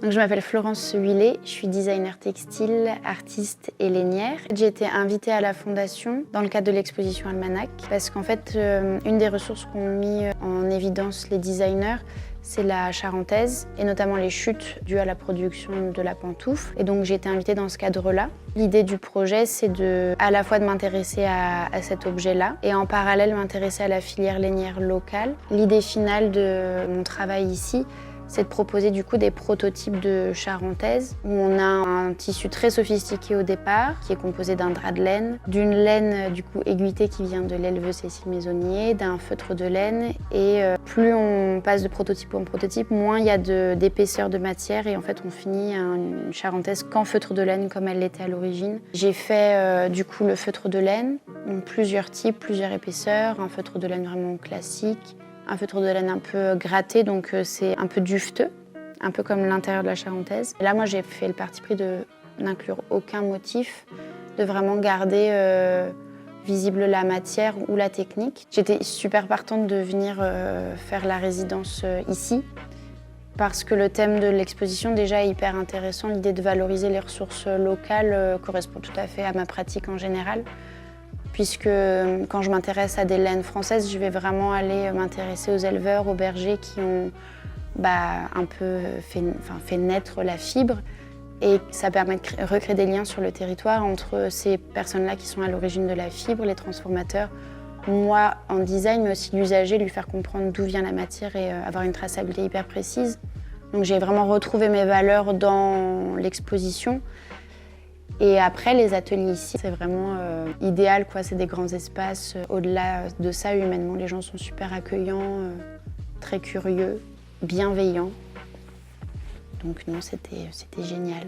Donc, je m'appelle Florence Huillet, je suis designer textile, artiste et lainière. J'ai été invitée à la Fondation dans le cadre de l'exposition Almanach parce qu'en fait, une des ressources qu'ont mis en évidence les designers, c'est la charentaise et notamment les chutes dues à la production de la pantoufle. Et donc j'ai été invitée dans ce cadre-là. L'idée du projet, c'est à la fois de m'intéresser à cet objet-là et en parallèle m'intéresser à la filière lainière locale. L'idée finale de mon travail ici, c'est de proposer du coup des prototypes de charentaise où on a un tissu très sophistiqué au départ qui est composé d'un drap de laine, d'une laine du coup aiguitée qui vient de l'éleveuse Cécile Maisonnier, d'un feutre de laine et plus on passe de prototype en prototype, moins il y a d'épaisseur de matière et en fait on finit une charentaise qu'en feutre de laine comme elle l'était à l'origine. J'ai fait du coup le feutre de laine, donc plusieurs types, plusieurs épaisseurs, un feutre de laine vraiment classique, un feutre de laine un peu gratté, donc c'est un peu duveteux, un peu comme l'intérieur de la charentaise. Et là, moi, j'ai fait le parti pris de n'inclure aucun motif, de vraiment garder visible la matière ou la technique. J'étais super partante de venir faire la résidence ici, parce que le thème de l'exposition déjà est hyper intéressant. L'idée de valoriser les ressources locales correspond tout à fait à ma pratique en général. Puisque quand je m'intéresse à des laines françaises, je vais vraiment aller m'intéresser aux éleveurs, aux bergers qui ont un peu fait naître la fibre. Et ça permet de recréer des liens sur le territoire entre ces personnes-là qui sont à l'origine de la fibre, les transformateurs, moi en design, mais aussi l'usager, lui faire comprendre d'où vient la matière et avoir une traçabilité hyper précise. Donc j'ai vraiment retrouvé mes valeurs dans l'exposition. Et après, les ateliers ici, c'est vraiment idéal, quoi. C'est des grands espaces. Au-delà de ça, humainement, les gens sont super accueillants, très curieux, bienveillants. Donc non, c'était génial.